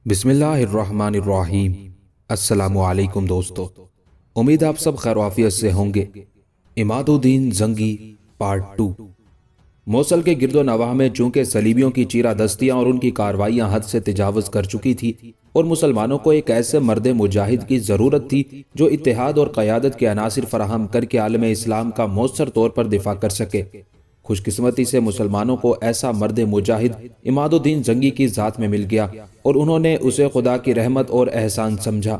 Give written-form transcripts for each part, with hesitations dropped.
بسم اللہ الرحمن الرحیم۔ السلام علیکم دوستو، امید آپ سب خیر و عافیت سے ہوں گے۔ عماد الدین زنگی پارٹ 2۔ موصل کے گرد و نواح میں چونکہ صلیبیوں کی چیرہ دستیاں اور ان کی کارروائیاں حد سے تجاوز کر چکی تھی اور مسلمانوں کو ایک ایسے مرد مجاہد کی ضرورت تھی جو اتحاد اور قیادت کے عناصر فراہم کر کے عالم اسلام کا مؤثر طور پر دفاع کر سکے، خوش قسمتی سے مسلمانوں کو ایسا مرد مجاہد عماد الدین زنگی کی ذات میں مل گیا اور انہوں نے اسے خدا کی رحمت اور احسان سمجھا۔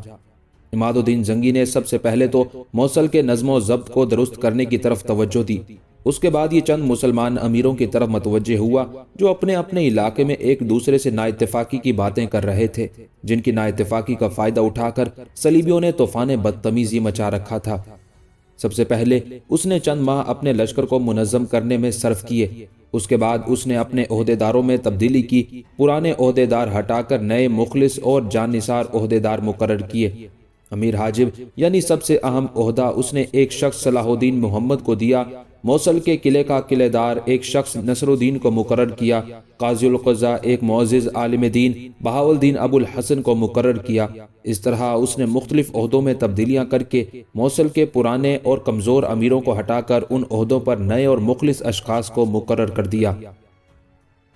عماد الدین زنگی نے سب سے پہلے تو موصل کے نظم و ضبط کو درست کرنے کی طرف توجہ دی۔ اس کے بعد یہ چند مسلمان امیروں کی طرف متوجہ ہوا جو اپنے اپنے علاقے میں ایک دوسرے سے نا اتفاقی کی باتیں کر رہے تھے، جن کی نا اتفاقی کا فائدہ اٹھا کر صلیبیوں نے طوفان بدتمیزی مچا رکھا تھا۔ سب سے پہلے اس نے چند ماہ اپنے لشکر کو منظم کرنے میں صرف کیے۔ اس کے بعد اس نے اپنے عہدیداروں میں تبدیلی کی، پرانے عہدیدار ہٹا کر نئے مخلص اور جان نثار عہدیدار مقرر کیے۔ امیر حاجب یعنی سب سے اہم عہدہ اس نے ایک شخص صلاح الدین محمد کو دیا، موصل کے قلعے کا قلعے دار ایک شخص نصر الدین کو مقرر کیا، قاضی القضاء ایک معزز عالم دین بہاؤالدین ابو الحسن کو مقرر کیا۔ اس طرح اس نے مختلف عہدوں میں تبدیلیاں کر کے موصل کے پرانے اور کمزور امیروں کو ہٹا کر ان عہدوں پر نئے اور مخلص اشخاص کو مقرر کر دیا۔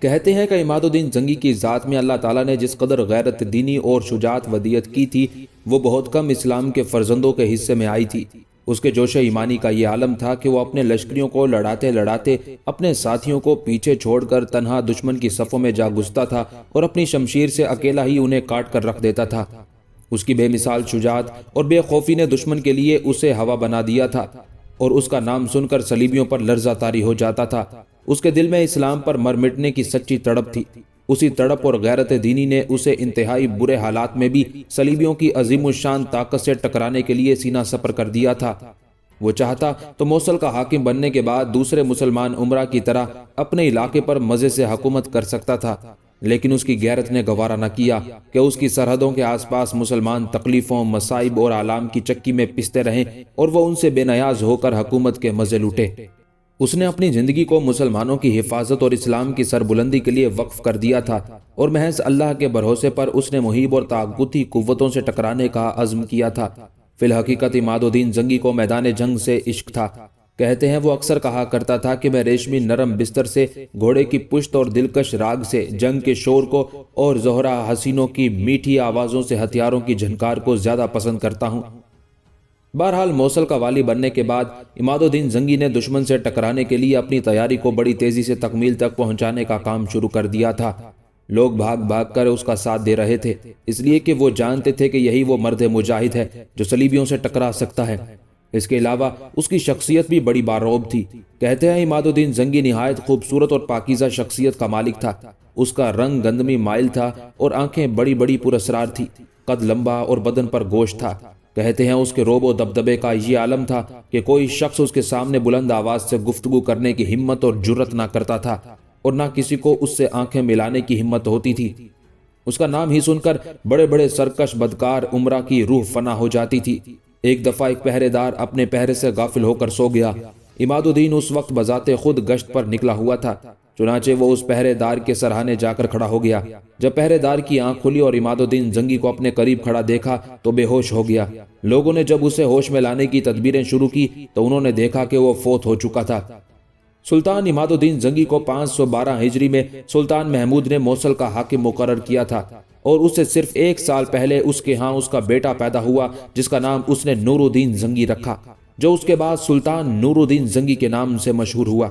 کہتے ہیں کہ عماد الدین زنگی کی ذات میں اللہ تعالیٰ نے جس قدر غیرت دینی اور شجاعت ودیت کی تھی وہ بہت کم اسلام کے فرزندوں کے حصے میں آئی تھی۔ اس کے جوش ایمانی کا یہ عالم تھا کہ وہ اپنے لشکریوں کو لڑاتے لڑاتے اپنے ساتھیوں کو پیچھے چھوڑ کر تنہا دشمن کی صفوں میں جا گھستا تھا اور اپنی شمشیر سے اکیلا ہی انہیں کاٹ کر رکھ دیتا تھا۔ اس کی بے مثال شجاعت اور بے خوفی نے دشمن کے لیے اسے ہوا بنا دیا تھا اور اس کا نام سن کر صلیبیوں پر لرزہ طاری ہو جاتا تھا۔ اس کے دل میں اسلام پر مر مٹنے کی سچی تڑپ تھی۔ اسی تڑپ اور غیرت دینی نے اسے انتہائی برے حالات میں بھی صلیبیوں کی عظیم الشان طاقت سے ٹکرانے کے لیے سینہ سپر کر دیا تھا۔ وہ چاہتا تو موصل کا حاکم بننے کے بعد دوسرے مسلمان امرا کی طرح اپنے علاقے پر مزے سے حکومت کر سکتا تھا، لیکن اس کی غیرت نے گوارا نہ کیا کہ اس کی سرحدوں کے آس پاس مسلمان تکلیفوں، مصائب اور آلام کی چکی میں پستے رہیں اور وہ ان سے بے نیاز ہو کر حکومت کے مزے لوٹے۔ اس نے اپنی زندگی کو مسلمانوں کی حفاظت اور اسلام کی سربلندی کے لیے وقف کر دیا تھا اور محض اللہ کے بھروسے پر اس نے محیب اور طاغوتی قوتوں سے ٹکرانے کا عزم کیا تھا۔ فی الحقیقت عماد الدین زنگی کو میدان جنگ سے عشق تھا۔ کہتے ہیں وہ اکثر کہا کرتا تھا کہ میں ریشمی نرم بستر سے، گھوڑے کی پشت اور دلکش راگ سے، جنگ کے شور کو اور زہرہ حسینوں کی میٹھی آوازوں سے ہتھیاروں کی جھنکار کو زیادہ پسند کرتا ہوں۔ بہرحال موصل کا والی بننے کے بعد عماد الدین زنگی نے دشمن سے ٹکرانے کے لیے اپنی تیاری کو بڑی تیزی سے تکمیل تک پہنچانے کا کام شروع کر دیا تھا۔ لوگ بھاگ بھاگ کر اس کا ساتھ دے رہے تھے، اس لیے کہ وہ جانتے تھے کہ یہی وہ مرد مجاہد ہے جو صلیبیوں سے ٹکرا سکتا ہے۔ اس کے علاوہ اس کی شخصیت بھی بڑی بارعب تھی۔ کہتے ہیں عماد الدین زنگی نہایت خوبصورت اور پاکیزہ شخصیت کا مالک تھا۔ اس کا رنگ گندمی مائل تھا اور آنکھیں بڑی بڑی پراسرار تھی، قد لمبا اور بدن پر گوشت تھا۔ کہتے ہیں اس کے روب و دبدبے کا یہ عالم تھا کہ کوئی شخص اس کے سامنے بلند آواز سے گفتگو کرنے کی ہمت اور جرت نہ کرتا تھا اور نہ کسی کو اس سے آنکھیں ملانے کی ہمت ہوتی تھی۔ اس کا نام ہی سن کر بڑے بڑے سرکش بدکار امرا کی روح فنا ہو جاتی تھی۔ ایک دفعہ ایک پہرے دار اپنے پہرے سے غافل ہو کر سو گیا۔ عماد الدین اس وقت بذات خود گشت پر نکلا ہوا تھا، چنانچہ وہ اس پہرے دار کے سرہانے جا کر کھڑا ہو گیا۔ جب پہرے دار کی آنکھ کھلی اور عماد الدین زنگی کو اپنے قریب کھڑا دیکھا تو بے ہوش ہو گیا۔ لوگوں نے جب اسے ہوش میں لانے کی تدبیریں شروع کی تو انہوں نے دیکھا کہ وہ فوت ہو چکا تھا۔ سلطان عماد الدین زنگی کو 512 ہجری میں سلطان محمود نے موصل کا حاکم مقرر کیا تھا اور اس سے صرف ایک سال پہلے اس کے ہاں اس کا بیٹا پیدا ہوا جس کا نام اس نے نور الدین زنگی رکھا، جو اس کے بعد سلطان نور الدین زنگی کے نام سے مشہور ہوا۔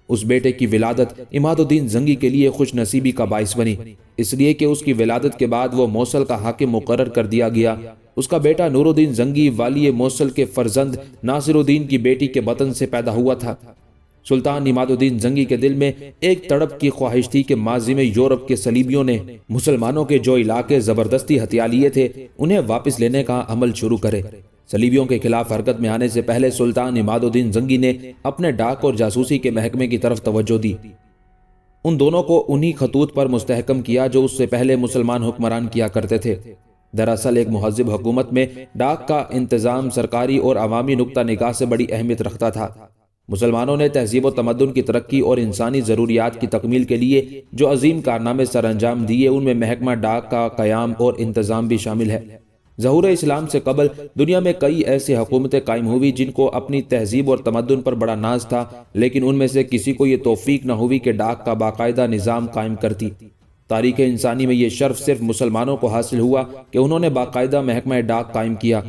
اس بیٹے کی ولادت عماد الدین زنگی کے لیے خوش نصیبی کا باعث بنی، اس لیے کہ اس کی ولادت کے بعد وہ موصل کا حاکم مقرر کر دیا گیا۔ اس کا بیٹا نور الدین زنگی والی موصل کے فرزند ناصر الدین کی بیٹی کے بطن سے پیدا ہوا تھا۔ سلطان عماد الدین زنگی کے دل میں ایک تڑپ کی خواہش تھی کہ ماضی میں یورپ کے صلیبیوں نے مسلمانوں کے جو علاقے زبردستی ہتھیا لیے تھے انہیں واپس لینے کا عمل شروع کرے۔ صلیبیوں کے خلاف حرکت میں آنے سے پہلے سلطان عماد الدین زنگی نے اپنے ڈاک اور جاسوسی کے محکمے کی طرف توجہ دی۔ ان دونوں کو انہی خطوط پر مستحکم کیا جو اس سے پہلے مسلمان حکمران کیا کرتے تھے۔ دراصل ایک مہذب حکومت میں ڈاک کا انتظام سرکاری اور عوامی نقطہ نگاہ سے بڑی اہمیت رکھتا تھا۔ مسلمانوں نے تہذیب و تمدن کی ترقی اور انسانی ضروریات کی تکمیل کے لیے جو عظیم کارنامے سر انجام دیے، ان میں محکمہ ڈاک کا قیام اور انتظام بھی شامل ہے۔ ظہور اسلام سے قبل دنیا میں کئی ایسی حکومتیں قائم ہوئی جن کو اپنی تہذیب اور تمدن پر بڑا ناز تھا، لیکن ان میں سے کسی کو یہ توفیق نہ ہوئی کہ ڈاک کا باقاعدہ نظام قائم کرتی۔ تاریخ انسانی میں یہ شرف صرف مسلمانوں کو حاصل ہوا کہ انہوں نے باقاعدہ محکمہ ڈاک قائم کیا۔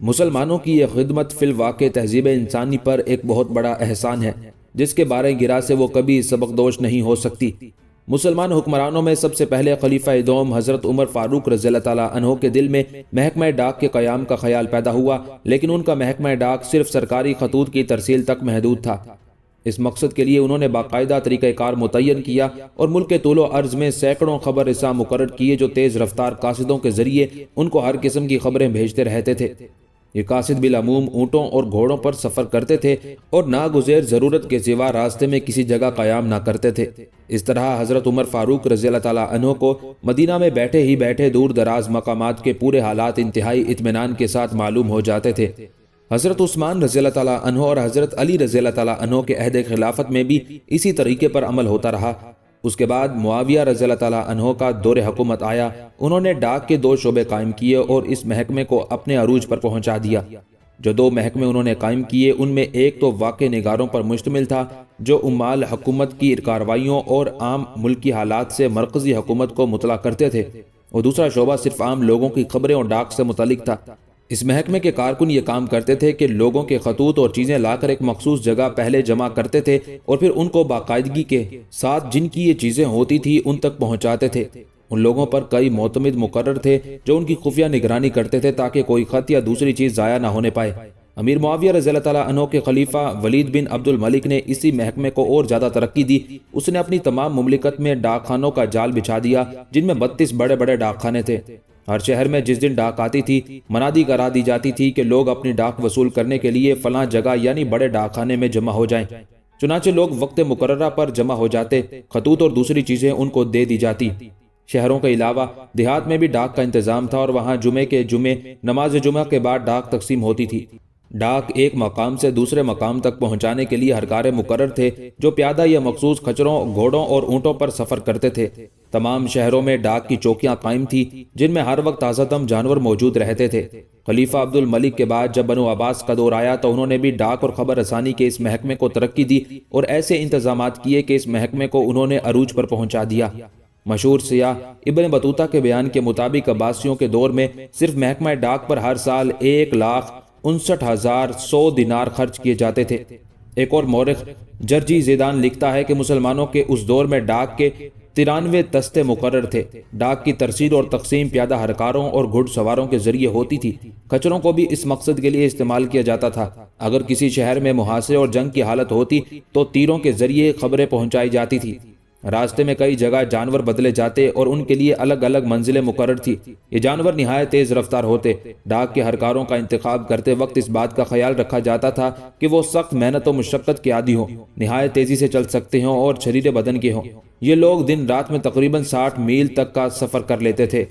مسلمانوں کی یہ خدمت فی الواقع تہذیب انسانی پر ایک بہت بڑا احسان ہے، جس کے بارے گرا سے وہ کبھی سبکدوش نہیں ہو سکتی۔ مسلمان حکمرانوں میں سب سے پہلے خلیفہ دوم حضرت عمر فاروق رضی اللہ تعالیٰ عنہ کے دل میں محکمہ ڈاک کے قیام کا خیال پیدا ہوا، لیکن ان کا محکمہ ڈاک صرف سرکاری خطوط کی ترسیل تک محدود تھا۔ اس مقصد کے لیے انہوں نے باقاعدہ طریقہ کار متعین کیا اور ملک کے طول و عرض میں سینکڑوں خبر رساں مقرر کیے جو تیز رفتار قاصدوں کے ذریعے ان کو ہر قسم کی خبریں بھیجتے رہتے تھے۔ یہ قاصد بالعموم اونٹوں اور گھوڑوں پر سفر کرتے تھے اور ناگزیر ضرورت کے سوا راستے میں کسی جگہ قیام نہ کرتے تھے۔ اس طرح حضرت عمر فاروق رضی اللہ تعالیٰ عنہ کو مدینہ میں بیٹھے ہی بیٹھے دور دراز مقامات کے پورے حالات انتہائی اطمینان کے ساتھ معلوم ہو جاتے تھے۔ حضرت عثمان رضی اللہ تعالیٰ عنہ اور حضرت علی رضی اللہ تعالیٰ عنہ کے عہد خلافت میں بھی اسی طریقے پر عمل ہوتا رہا۔ اس کے بعد معاویہ رضی اللہ تعالیٰ عنہ کا دور حکومت آیا۔ انہوں نے ڈاک کے 2 شعبے قائم کیے اور اس محکمے کو اپنے عروج پر پہنچا دیا۔ جو 2 محکمے انہوں نے قائم کیے ان میں ایک تو واقع نگاروں پر مشتمل تھا جو عمال حکومت کی کارروائیوں اور عام ملکی حالات سے مرکزی حکومت کو مطلع کرتے تھے، اور دوسرا شعبہ صرف عام لوگوں کی خبریں اور ڈاک سے متعلق تھا۔ اس محکمے کے کارکن یہ کام کرتے تھے کہ لوگوں کے خطوط اور چیزیں لا کر ایک مخصوص جگہ پہلے جمع کرتے تھے اور پھر ان کو باقاعدگی کے ساتھ جن کی یہ چیزیں ہوتی تھی ان تک پہنچاتے تھے۔ ان لوگوں پر کئی معتمد مقرر تھے جو ان کی خفیہ نگرانی کرتے تھے تاکہ کوئی خط یا دوسری چیز ضائع نہ ہونے پائے۔ امیر معاویہ رضی اللہ تعالیٰ عنہ کے خلیفہ ولید بن عبد الملک نے اسی محکمے کو اور زیادہ ترقی دی۔ اس نے اپنی تمام مملکت میں ڈاک خانوں کا جال بچھا دیا جن میں 32 بڑے بڑے ڈاک خانے تھے۔ ہر شہر میں جس دن ڈاک آتی تھی منادی کرا دی جاتی تھی کہ لوگ اپنی ڈاک وصول کرنے کے لیے فلاں جگہ یعنی بڑے ڈاک خانے میں جمع ہو جائیں۔ چنانچہ لوگ وقت مقررہ پر جمع ہو جاتے، خطوط اور دوسری چیزیں ان کو دے دی جاتی۔ شہروں کے علاوہ دیہات میں بھی ڈاک کا انتظام تھا اور وہاں جمعے کے جمعے نماز جمعہ کے بعد ڈاک تقسیم ہوتی تھی۔ ڈاک ایک مقام سے دوسرے مقام تک پہنچانے کے لیے ہرکارے مقرر تھے جو پیادہ یا مخصوص کھچروں، گھوڑوں اور اونٹوں پر سفر کرتے تھے۔ تمام شہروں میں ڈاک کی چوکیاں قائم تھی جن میں ہر وقت تازہ دم جانور موجود رہتے تھے۔ خلیفہ عبد الملک کے بعد جب بنو عباس کا دور آیا تو انہوں نے بھی ڈاک اور خبر رسانی کے اس محکمے کو ترقی دی اور ایسے انتظامات کیے کہ اس محکمے کو انہوں نے عروج پر پہنچا دیا۔ مشہور سیاح ابن بطوطہ کے بیان کے مطابق عباسیوں کے دور میں صرف محکمہ ڈاک پر ہر سال 1,59,100 دینار خرچ کیے جاتے تھے۔ ایک اور مورخ جرجی زیدان لکھتا ہے کہ مسلمانوں کے اس دور میں ڈاک کے 93 دستے مقرر تھے۔ ڈاک کی ترسیل اور تقسیم پیادہ ہرکاروں اور گھڑ سواروں کے ذریعے ہوتی تھی۔ کچروں کو بھی اس مقصد کے لیے استعمال کیا جاتا تھا۔ اگر کسی شہر میں محاصرے اور جنگ کی حالت ہوتی تو تیروں کے ذریعے خبریں پہنچائی جاتی تھی۔ راستے میں کئی جگہ جانور بدلے جاتے اور ان کے لیے الگ الگ منزلیں مقرر تھی۔ یہ جانور نہایت تیز رفتار ہوتے۔ ڈاک کے ہرکاروں کا انتخاب کرتے وقت اس بات کا خیال رکھا جاتا تھا کہ وہ سخت محنت و مشقت کے عادی ہوں، نہایت تیزی سے چل سکتے ہوں اور شریر بدن کے ہوں۔ یہ لوگ دن رات میں تقریباً 60 میل تک کا سفر کر لیتے تھے۔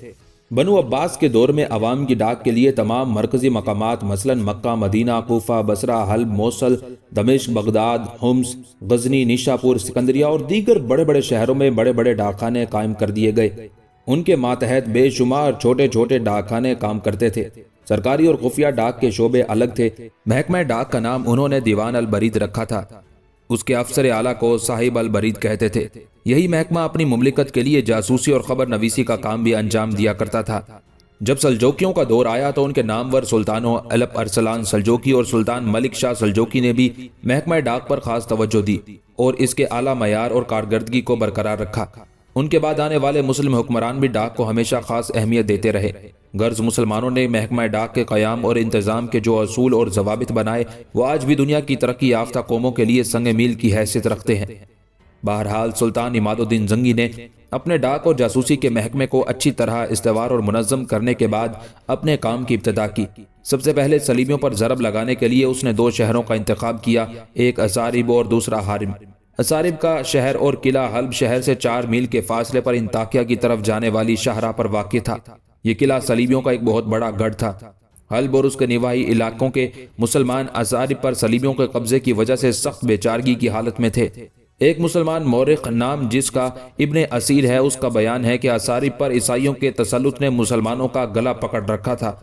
بنو عباس کے دور میں عوام کی ڈاک کے لیے تمام مرکزی مقامات مثلاً مکہ، مدینہ، کوفہ، بصرہ، حلب، موصل، دمشق، بغداد، حمص، غزنی، نیشاپور، سکندریہ اور دیگر بڑے بڑے شہروں میں بڑے بڑے ڈاک خانے قائم کر دیے گئے۔ ان کے ماتحت بے شمار چھوٹے چھوٹے ڈاک خانے کام کرتے تھے۔ سرکاری اور خفیہ ڈاک کے شعبے الگ تھے۔ محکمہ ڈاک کا نام انہوں نے دیوان البرید رکھا تھا۔ اس کے افسر اعلیٰ کو صاحب البرید کہتے تھے۔ یہی محکمہ اپنی مملکت کے لیے جاسوسی اور خبر نویسی کا کام بھی انجام دیا کرتا تھا۔ جب سلجوکیوں کا دور آیا تو ان کے نامور سلطانوں الپ ارسلان سلجوکی اور سلطان ملک شاہ سلجوکی نے بھی محکمہ ڈاک پر خاص توجہ دی اور اس کے اعلیٰ معیار اور کارکردگی کو برقرار رکھا۔ ان کے بعد آنے والے مسلم حکمران بھی ڈاک کو ہمیشہ خاص اہمیت دیتے رہے۔ غرض مسلمانوں نے محکمہ ڈاک کے قیام اور انتظام کے جو اصول اور ضوابط بنائے وہ آج بھی دنیا کی ترقی یافتہ قوموں کے لیے سنگ میل کی حیثیت رکھتے ہیں۔ بہرحال سلطان عماد الدین زنگی نے اپنے ڈاک اور جاسوسی کے محکمے کو اچھی طرح استوار اور منظم کرنے کے بعد اپنے کام کی ابتدا کی۔ سب سے پہلے صلیبیوں پر ضرب لگانے کے لیے اس نے 2 شہروں کا انتخاب کیا، ایک اسارب اور دوسرا حارم۔ اسارب کا شہر اور قلعہ حلب شہر سے 4 میل کے فاصلے پر انطاکیہ کی طرف جانے والی شاہراہ پر واقع تھا۔ یہ قلعہ صلیبیوں کا ایک بہت بڑا گڑھ تھا۔ حلب اور اس کے نواحی علاقوں کے مسلمان اصارب پر صلیبیوں کے قبضے کی وجہ سے سخت بے چارگی کی حالت میں تھے۔ ایک مسلمان مورخ نام جس کا ابن اسیر ہے، اس کا بیان ہے کہ اصارب پر عیسائیوں کے تسلط نے مسلمانوں کا گلا پکڑ رکھا تھا۔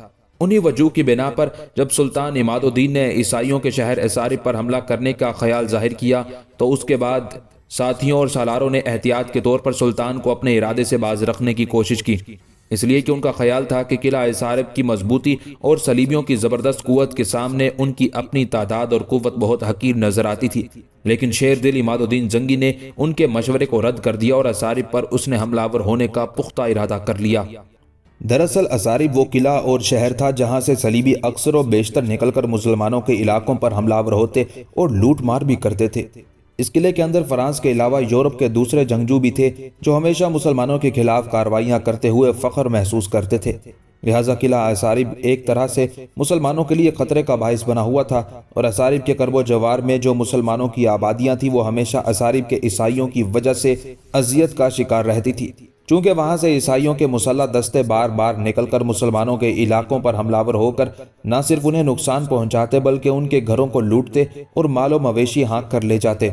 انہی وجوہ کی بنا پر جب سلطان عماد الدین نے عیسائیوں کے شہر اصارب پر حملہ کرنے کا خیال ظاہر کیا تو اس کے بعد ساتھیوں اور سالاروں نے احتیاط کے طور پر سلطان کو اپنے ارادے سے باز رکھنے کی کوشش کی، اس لیے کہ ان کا خیال تھا کہ قلعہ اصارب کی مضبوطی اور صلیبیوں کی زبردست قوت کے سامنے ان کی اپنی تعداد اور قوت بہت حقیر نظر آتی تھی۔ لیکن شیر دل عماد الدین زنگی نے ان کے مشورے کو رد کر دیا اور اصارب پر اس نے حملہ آور ہونے کا پختہ ارادہ کر لیا۔ دراصل اصارب وہ قلعہ اور شہر تھا جہاں سے صلیبی اکثر و بیشتر نکل کر مسلمانوں کے علاقوں پر حملہ آور ہوتے اور لوٹ مار بھی کرتے تھے۔ اس قلعے کے اندر فرانس کے علاوہ یورپ کے دوسرے جنگجو بھی تھے جو ہمیشہ مسلمانوں کے خلاف کارروائیاں کرتے ہوئے فخر محسوس کرتے تھے۔ لہٰذا قلعہ اصارب ایک طرح سے مسلمانوں کے لیے خطرے کا باعث بنا ہوا تھا، اور اصارب کے قرب و جوار میں جو مسلمانوں کی آبادیاں تھیں وہ ہمیشہ اصارب کے عیسائیوں کی وجہ سے اذیت کا شکار رہتی تھی، چونکہ وہاں سے عیسائیوں کے مسلح دستے بار بار نکل کر مسلمانوں کے علاقوں پر حملہ آور ہو کر نہ صرف انہیں نقصان پہنچاتے بلکہ ان کے گھروں کو لوٹتے اور مال و مویشی ہانک کر لے جاتے۔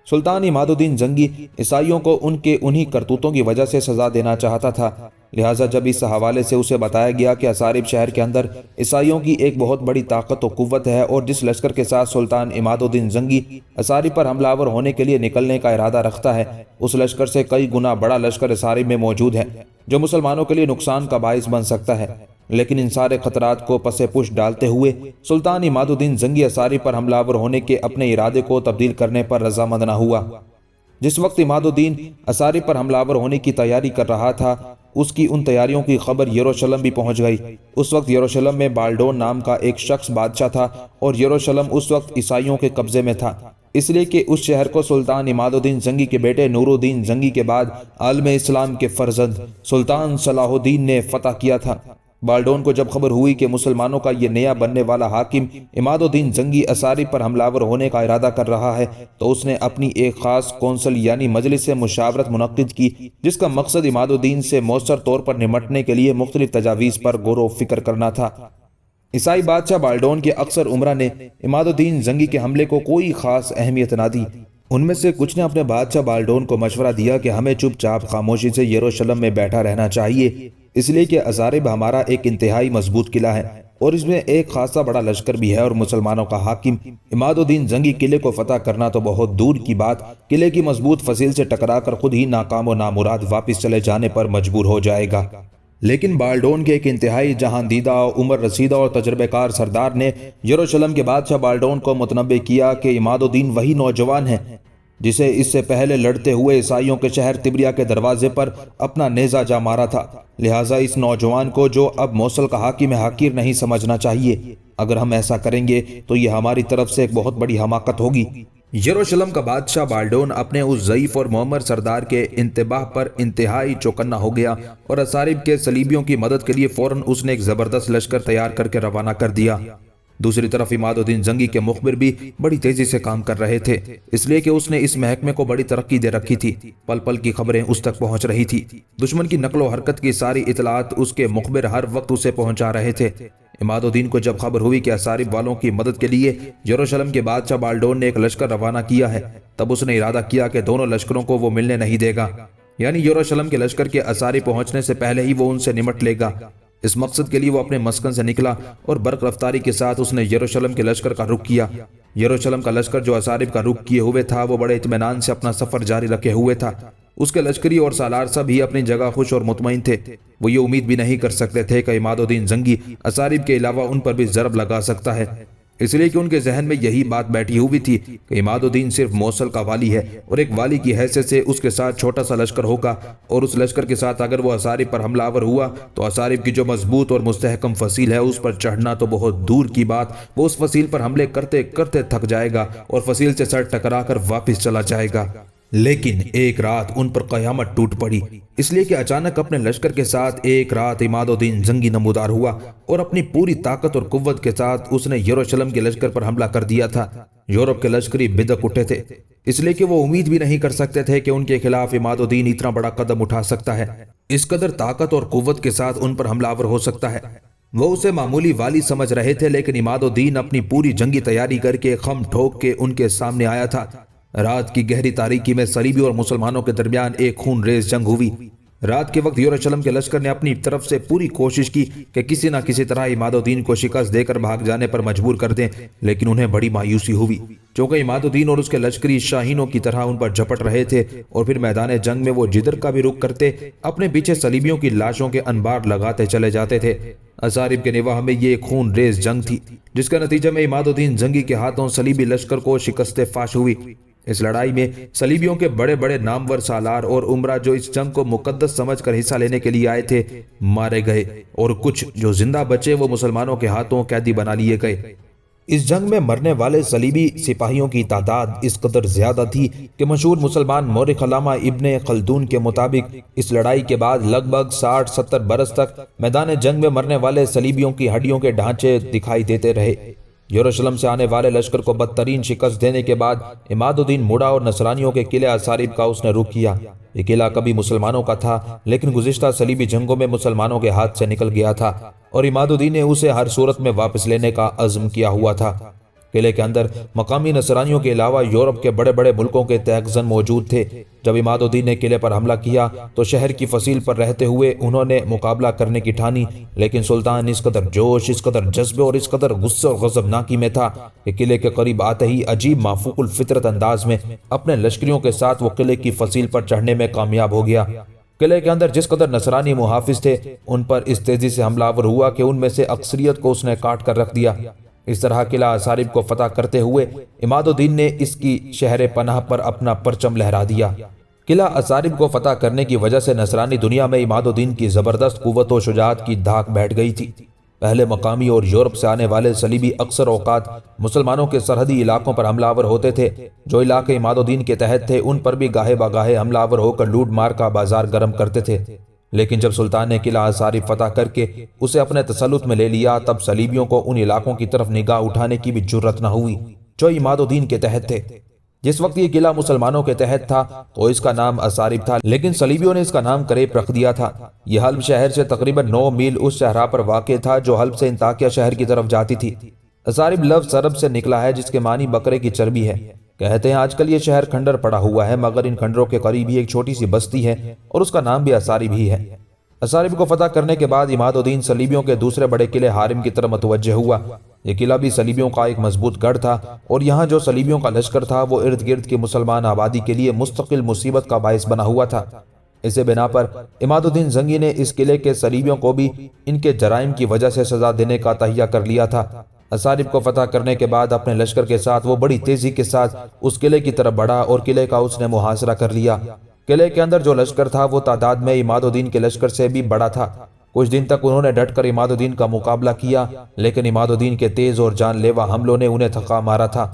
سلطان عماد الدین زنگی عیسائیوں کو ان کے انہی کرتوتوں کی وجہ سے سزا دینا چاہتا تھا، لہٰذا جب اس حوالے سے اسے بتایا گیا کہ اصارب شہر کے اندر عیسائیوں کی ایک بہت بڑی طاقت و قوت ہے اور جس لشکر کے ساتھ سلطان عماد الدین زنگی اصارب پر حملہ آور ہونے کے لیے نکلنے کا ارادہ رکھتا ہے، اس لشکر سے کئی گنا بڑا لشکر اصارب میں موجود ہے جو مسلمانوں کے لیے نقصان کا باعث بن سکتا ہے، لیکن ان سارے خطرات کو پس پش ڈالتے ہوئے سلطان عماد الدین زنگی اصارب پر حملہ آور ہونے کے اپنے ارادے کو تبدیل کرنے پر رضامند نہ ہوا۔ جس وقت عماد الدین اصارب پر حملہ آور ہونے کی تیاری کر رہا تھا، اس کی ان تیاریوں کی خبر یروشلم بھی پہنچ گئی۔ اس وقت یروشلم میں بالڈون نام کا ایک شخص بادشاہ تھا، اور یروشلم اس وقت عیسائیوں کے قبضے میں تھا، اس لیے کہ اس شہر کو سلطان عماد الدین زنگی کے بیٹے نور الدین زنگی کے بعد عالم اسلام کے فرزند سلطان صلاح الدین نے فتح کیا تھا۔ بالڈون کو جب خبر ہوئی کہ مسلمانوں کا یہ نیا بننے والا حاکم عماد الدین زنگی اصارب پر حملہ آور ہونے کا ارادہ کر رہا ہے تو اس نے اپنی ایک خاص کونسل یعنی مجلس مشاورت منعقد کی، جس کا مقصد عماد الدین سے مؤثر طور پر نمٹنے کے لیے مختلف تجاویز پر غور و فکر کرنا تھا۔ عیسائی بادشاہ بالڈون کے اکثر عمرہ نے عماد الدین زنگی کے حملے کو کوئی خاص اہمیت نہ دی۔ ان میں سے کچھ نے اپنے بادشاہ بالڈون کو مشورہ دیا کہ ہمیں چپ چاپ خاموشی سے یروشلم میں بیٹھا رہنا چاہیے، اس لیے کہ اصارب ہمارا ایک انتہائی مضبوط قلعہ ہے اور اس میں ایک خاصا بڑا لشکر بھی ہے، اور مسلمانوں کا حاکم عماد الدین زنگی قلعے کو فتح کرنا تو بہت دور کی بات، قلعے کی مضبوط فصیل سے ٹکرا کر خود ہی ناکام و نامراد واپس چلے جانے پر مجبور ہو جائے گا۔ لیکن بالڈون کے ایک انتہائی جہاں دیدہ عمر رسیدہ اور تجربہ کار سردار نے یروشلم کے بادشاہ بالڈون کو متنبہ کیا کہ عماد الدین وہی نوجوان ہے جسے اس سے پہلے لڑتے ہوئے عیسائیوں کے شہر تبریا کے دروازے پر اپنا نیزہ جا مارا تھا، لہٰذا اس نوجوان کو جو اب موصل کا حاکم حقیر نہیں سمجھنا چاہیے۔ اگر ہم ایسا کریں گے تو یہ ہماری طرف سے ایک بہت بڑی حماقت ہوگی۔ یروشلم کا بادشاہ بالڈون اپنے اس ضعیف اور معمر سردار کے انتباہ پر انتہائی چوکنا ہو گیا، اور اصارب کے صلیبیوں کی مدد کے لیے فوراً اس نے ایک زبردست لشکر تیار کر کے روانہ کر دیا۔ دوسری طرف عماد الدین زنگی کے مخبر بھی بڑی تیزی سے کام کر رہے تھے، اس لیے کہ اس نے اس محکمے کو بڑی ترقی دے رکھی تھی، پل پل کی خبریں اس تک پہنچ رہی تھی، دشمن کی نقل و حرکت کی ساری اطلاعات اس کے مخبر ہر وقت اسے پہنچا رہے تھے۔ عماد الدین کو جب خبر ہوئی کہ اصارب والوں کی مدد کے لیے یروشلم کے بادشاہ بالڈون نے ایک لشکر روانہ کیا ہے، تب اس نے ارادہ کیا کہ دونوں لشکروں کو وہ ملنے نہیں دے گا، یعنی یروشلم کے لشکر کے اصارب پہنچنے سے پہلے ہی وہ ان سے نمٹ لے گا۔ اس مقصد کے لیے وہ اپنے مسکن سے نکلا اور برق رفتاری کے ساتھ اس نے یروشلم کے لشکر کا رخ کیا۔ یروشلم کا لشکر جو اصارب کا رخ کیے ہوئے تھا وہ بڑے اطمینان سے اپنا سفر جاری رکھے ہوئے تھا۔ اس کے لشکری اور سالار سب ہی اپنی جگہ خوش اور مطمئن تھے، وہ یہ امید بھی نہیں کر سکتے تھے کہ عماد الدین زنگی اصارب کے علاوہ ان پر بھی ضرب لگا سکتا ہے، اس لیے کہ ان کے ذہن میں یہی بات بیٹھی ہوئی تھی کہ عماد الدین صرف موصل کا والی ہے اور ایک والی کی حیثیت سے اس کے ساتھ چھوٹا سا لشکر ہوگا، اور اس لشکر کے ساتھ اگر وہ اصارب پر حملہ آور ہوا تو اصارب کی جو مضبوط اور مستحکم فصیل ہے اس پر چڑھنا تو بہت دور کی بات، وہ اس فصیل پر حملے کرتے کرتے تھک جائے گا اور فصیل سے سر ٹکرا کر واپس چلا جائے گا۔ لیکن ایک رات ان پر قیامت ٹوٹ پڑی، اس لیے کہ اچانک اپنے لشکر کے ساتھ ایک رات عماد الدین زنگی نمودار ہوا اور اپنی پوری طاقت اور قوت کے ساتھ اس نے یروشلم کے لشکر پر حملہ کر دیا تھا۔ یورپ کے لشکری بدک اٹھے تھے، اس لیے کہ وہ امید بھی نہیں کر سکتے تھے کہ ان کے خلاف عماد الدین اتنا بڑا قدم اٹھا سکتا ہے۔ اس قدر طاقت اور قوت کے ساتھ ان پر حملہ آور ہو سکتا ہے۔ وہ اسے معمولی والی سمجھ رہے تھے، لیکن عماد الدین اپنی پوری جنگی تیاری کر کے خم ٹھوک کے ان کے سامنے آیا تھا۔ رات کی گہری تاریکی میں صلیبی اور مسلمانوں کے درمیان ایک خون ریز جنگ ہوئی۔ رات کے وقت یروشلم کے لشکر نے اپنی طرف سے پوری کوشش کی کہ کسی نہ کسی طرح عماد الدین کو شکست دے کر بھاگ جانے پر مجبور کر دیں، لیکن انہیں بڑی مایوسی ہوئی، چونکہ عماد الدین اور اس کے لشکری شاہینوں کی طرح ان پر جھپٹ رہے تھے، اور پھر میدان جنگ میں وہ جدھر کا بھی رخ کرتے اپنے پیچھے صلیبیوں کی لاشوں کے انبار لگاتے چلے جاتے تھے۔ اصارب کے نواح میں یہ ایک خون ریز جنگ تھی، جس کا نتیجہ میں عماد الدین زنگی کے ہاتھوں صلیبی لشکر کو شکست فاش ہوئی۔ اس لڑائی میں صلیبیوں کے بڑے بڑے نامور سالار اور عمرہ جو اس جنگ کو مقدس سمجھ کر حصہ لینے کے لیے آئے تھے مارے گئے، اور کچھ جو زندہ بچے وہ مسلمانوں کے ہاتھوں قیدی بنا لیے گئے۔ اس جنگ میں مرنے والے صلیبی سپاہیوں کی تعداد اس قدر زیادہ تھی کہ مشہور مسلمان مورخ علامہ ابن خلدون کے مطابق اس لڑائی کے بعد لگ بھگ 60-70 برس تک میدان جنگ میں مرنے والے صلیبیوں کی ہڈیوں کے ڈھانچے دکھائی دیتے رہے۔ یروشلم سے آنے والے لشکر کو بدترین شکست دینے کے بعد عماد الدین مڑا اور نصرانیوں کے قلعہ اصارب کا اس نے رخ کیا۔ یہ قلعہ کبھی مسلمانوں کا تھا، لیکن گزشتہ صلیبی جنگوں میں مسلمانوں کے ہاتھ سے نکل گیا تھا، اور عماد الدین نے اسے ہر صورت میں واپس لینے کا عزم کیا ہوا تھا۔ قلعے کے اندر مقامی نصرانیوں کے علاوہ یورپ کے بڑے بڑے ملکوں کے تیغزن موجود تھے۔ جب عماد الدین نے قلعے پر حملہ کیا تو شہر کی فصیل پر رہتے ہوئے انہوں نے مقابلہ کرنے کی ٹھانی، لیکن سلطان اس قدر جوش، اس قدر جذبے اور اس قدر غصے اور غضبناکی میں تھا کہ قلعے کے قریب آتے ہی عجیب مافوق الفطرت انداز میں اپنے لشکریوں کے ساتھ وہ قلعے کی فصیل پر چڑھنے میں کامیاب ہو گیا۔ قلعے کے اندر جس قدر نصرانی محافظ تھے ان پر اس تیزی سے حملہ آور ہوا کہ ان میں سے اکثریت کو اس نے کاٹ کر رکھ دیا۔ اس طرح قلعہ اصارب کو فتح کرتے ہوئے عماد الدین نے اس کی شہر پناہ پر اپنا پرچم لہرا دیا۔ قلعہ اصارب کو فتح کرنے کی وجہ سے نصرانی دنیا میں عماد الدین کی زبردست قوت و شجاعت کی دھاک بیٹھ گئی تھی۔ پہلے مقامی اور یورپ سے آنے والے صلیبی اکثر اوقات مسلمانوں کے سرحدی علاقوں پر حملہ آور ہوتے تھے۔ جو علاقے عماد الدین کے تحت تھے ان پر بھی گاہے بگاہے حملہ آور ہو کر لوٹ مار کا بازار گرم کرتے تھے، لیکن جب سلطان نے قلعہ اصارب فتح کر کے اسے اپنے تسلط میں لے لیا تب صلیبیوں کو ان علاقوں کی طرف نگاہ اٹھانے کی بھی جرت نہ ہوئی جو عماد الدین کے تحت تھے۔ جس وقت یہ قلعہ مسلمانوں کے تحت تھا تو اس کا نام اصارب تھا، لیکن صلیبیوں نے اس کا نام کریب رکھ دیا تھا۔ یہ حلب شہر سے تقریباً 9 میل اس صحرا پر واقع تھا جو حلب سے انطاکیہ شہر کی طرف جاتی تھی۔ اصارب لفظ سرب سے نکلا ہے جس کے معنی بکرے کی چربی ہے۔ کہتے ہیں آج کل یہ شہر کھنڈر پڑا ہوا ہے، مگر ان کھنڈروں کے قریب ہی ایک چھوٹی سی بستی ہے اور اس کا نام بھی اصارب ہی ہے۔ اصارب کو فتح کرنے کے بعد عماد الدین صلیبیوں کے دوسرے بڑے قلعے حارم کی طرف متوجہ ہوا۔ یہ قلعہ بھی صلیبیوں کا ایک مضبوط گڑھ تھا، اور یہاں جو صلیبیوں کا لشکر تھا وہ ارد گرد کی مسلمان آبادی کے لیے مستقل مصیبت کا باعث بنا ہوا تھا۔ اسے بنا پر عماد الدین زنگی نے اس قلعے کے صلیبیوں کو بھی ان کے جرائم کی وجہ سے سزا دینے کا تہیہ کر لیا تھا۔ اصارب کو فتح کرنے کے بعد اپنے لشکر کے ساتھ وہ بڑی تیزی کے ساتھ اس قلعے کی طرف بڑھا اور قلعے کا اس نے محاصرہ کر لیا۔ قلعے کے اندر جو لشکر تھا وہ تعداد میں عماد الدین کے لشکر سے بھی بڑا تھا۔ کچھ دن تک انہوں نے ڈٹ کر عماد الدین کا مقابلہ کیا، لیکن عماد الدین کے تیز اور جان لیوا حملوں نے انہیں تھکا مارا تھا۔